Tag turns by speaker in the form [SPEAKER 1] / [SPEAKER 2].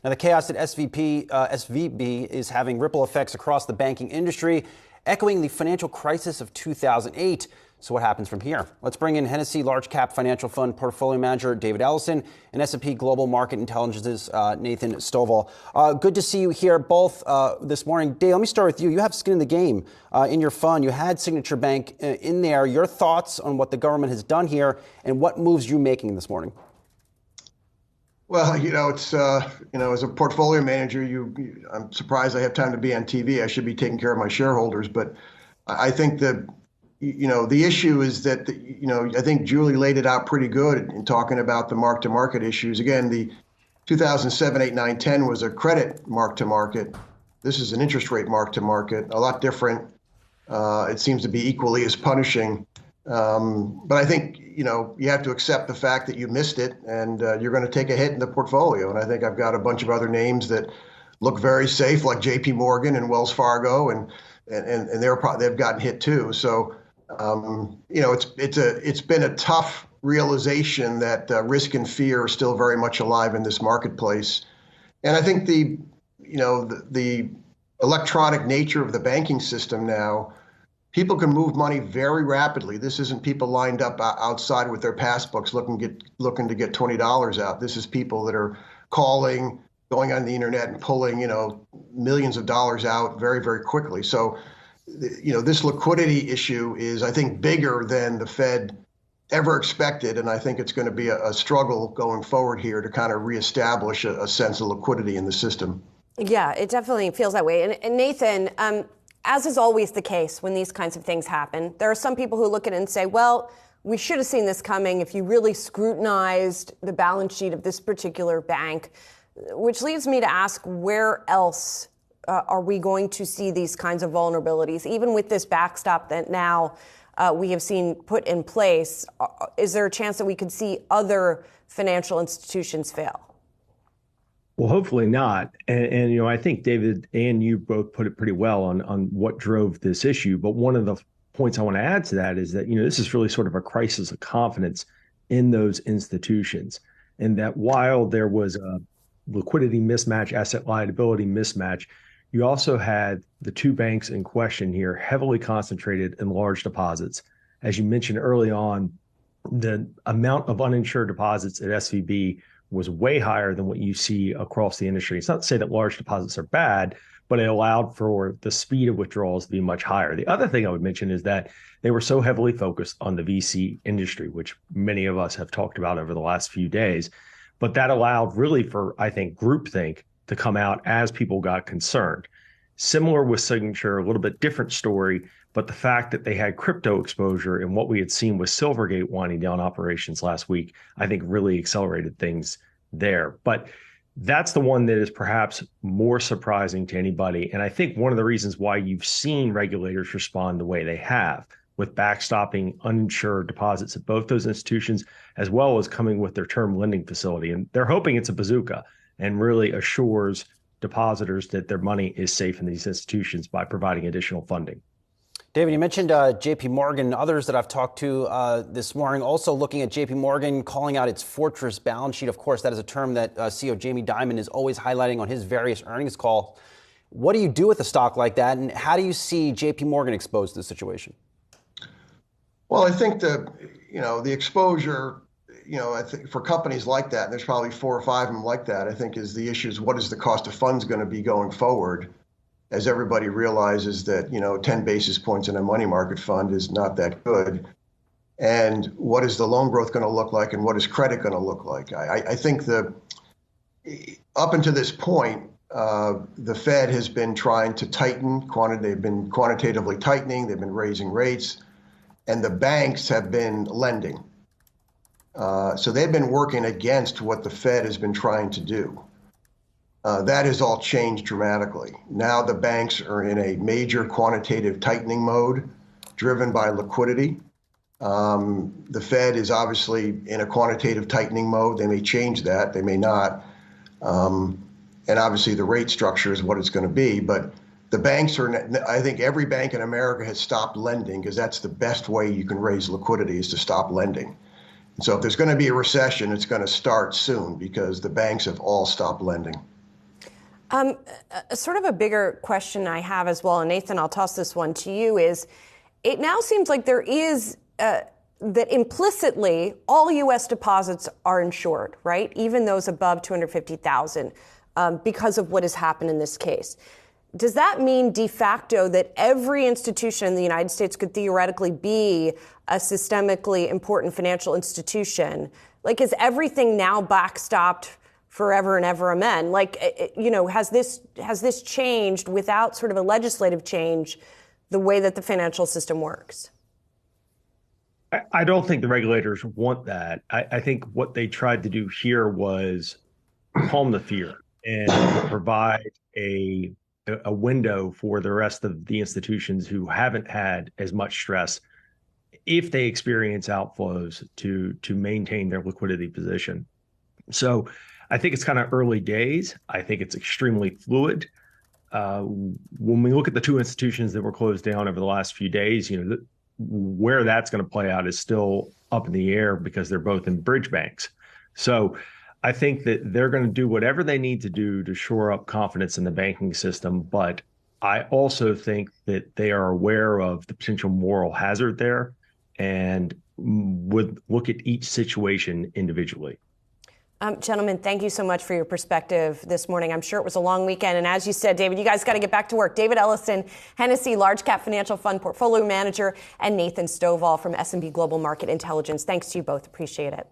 [SPEAKER 1] Now, the chaos at SVB is having ripple effects across the banking industry, echoing the financial crisis of 2008. So what happens from here? Let's bring in Hennessy Large Cap Financial Fund Portfolio Manager David Ellison and S&P Global Market Intelligence's Nathan Stovall. Good to see you here both this morning. Dave, let me start with you. You have skin in the game in your fund. You had Signature Bank in there. Your thoughts on what the government has done here and what moves you making this morning?
[SPEAKER 2] Well, it's, as a portfolio manager, I'm surprised I have time to be on TV. I should be taking care of my shareholders. But I think that, the issue is that, I think Julie laid it out pretty good in talking about the mark-to-market issues. Again, the 2007, 8, 9, 10 was a credit mark-to-market. This is an interest rate mark-to-market, a lot different. It seems to be equally as punishing. But I think, you have to accept the fact that you missed it and you're going to take a hit in the portfolio. And I think I've got a bunch of other names that look very safe, like JP Morgan and Wells Fargo, and they've gotten hit too. So, it's been a tough realization that risk and fear are still very much alive in this marketplace. And I think the electronic nature of the banking system now, people can move money very rapidly. This isn't people lined up outside with their passbooks looking to get $20 out. This is people that are calling, going on the internet and pulling, millions of dollars out very, very quickly. So, this liquidity issue is, I think, bigger than the Fed ever expected. And I think it's going to be a struggle going forward here to kind of reestablish a sense of liquidity in the system.
[SPEAKER 3] Yeah, it definitely feels that way. And Nathan, as is always the case when these kinds of things happen, there are some people who look at it and say, well, we should have seen this coming if you really scrutinized the balance sheet of this particular bank, which leads me to ask, where else are we going to see these kinds of vulnerabilities? Even with this backstop that now we have seen put in place, is there a chance that we could see other financial institutions fail?
[SPEAKER 4] Well, hopefully not. And I think David and you both put it pretty well on what drove this issue. But one of the points I want to add to that is that, this is really sort of a crisis of confidence in those institutions. And that while there was a liquidity mismatch, asset liability mismatch, you also had the two banks in question here heavily concentrated in large deposits. As you mentioned early on, the amount of uninsured deposits at SVB was way higher than what you see across the industry. It's not to say that large deposits are bad, but it allowed for the speed of withdrawals to be much higher. The other thing I would mention is that they were so heavily focused on the VC industry, which many of us have talked about over the last few days. But that allowed really for, I think, groupthink to come out as people got concerned. Similar with Signature, a little bit different story, but the fact that they had crypto exposure and what we had seen with Silvergate winding down operations last week, I think really accelerated things there. But that's the one that is perhaps more surprising to anybody. And I think one of the reasons why you've seen regulators respond the way they have, with backstopping uninsured deposits at both those institutions, as well as coming with their term lending facility. And they're hoping it's a bazooka and really assures depositors that their money is safe in these institutions by providing additional funding.
[SPEAKER 1] David, you mentioned JP Morgan. Others that I've talked to this morning also looking at JP Morgan, calling out its fortress balance sheet. Of course, that is a term that CEO Jamie Dimon is always highlighting on his various earnings calls. What do you do with a stock like that, and how do you see JP Morgan exposed to the situation?
[SPEAKER 2] Well, I think the exposure, I think for companies like that, and there's probably 4 or 5 of them like that, I think is the issue is what is the cost of funds going to be going forward, as everybody realizes that, 10 basis points in a money market fund is not that good. And what is the loan growth going to look like, and what is credit going to look like? I think up until this point, the Fed has been trying to tighten. They've been quantitatively tightening. They've been raising rates. And the banks have been lending. So they've been working against what the Fed has been trying to do. That has all changed dramatically. Now the banks are in a major quantitative tightening mode, driven by liquidity. The Fed is obviously in a quantitative tightening mode. They may change that, they may not. And obviously the rate structure is what it's going to be. But the banks I think every bank in America has stopped lending, because that's the best way you can raise liquidity, is to stop lending. And so if there's going to be a recession, it's going to start soon, because the banks have all stopped lending.
[SPEAKER 3] Sort of a bigger question I have as well, and Nathan, I'll toss this one to you, is it now seems like there is that implicitly all U.S. deposits are insured, right? Even those above $250,000 because of what has happened in this case. Does that mean de facto that every institution in the United States could theoretically be a systemically important financial institution? Like, is everything now backstopped forever and ever amen? Like, has this changed without sort of a legislative change the way that the financial system works?
[SPEAKER 4] I don't think the regulators want that. I think what they tried to do here was calm the fear and provide a window for the rest of the institutions who haven't had as much stress, if they experience outflows, to maintain their liquidity position. So I think it's kind of early days. I think it's extremely fluid. When we look at the two institutions that were closed down over the last few days, where that's going to play out is still up in the air because they're both in bridge banks. So I think that they're going to do whatever they need to do to shore up confidence in the banking system. But I also think that they are aware of the potential moral hazard there and would look at each situation individually.
[SPEAKER 3] Gentlemen, thank you so much for your perspective this morning. I'm sure it was a long weekend. And as you said, David, you guys got to get back to work. David Ellison, Hennessy Large Cap Financial Fund Portfolio Manager, and Nathan Stovall from S&P Global Market Intelligence. Thanks to you both. Appreciate it.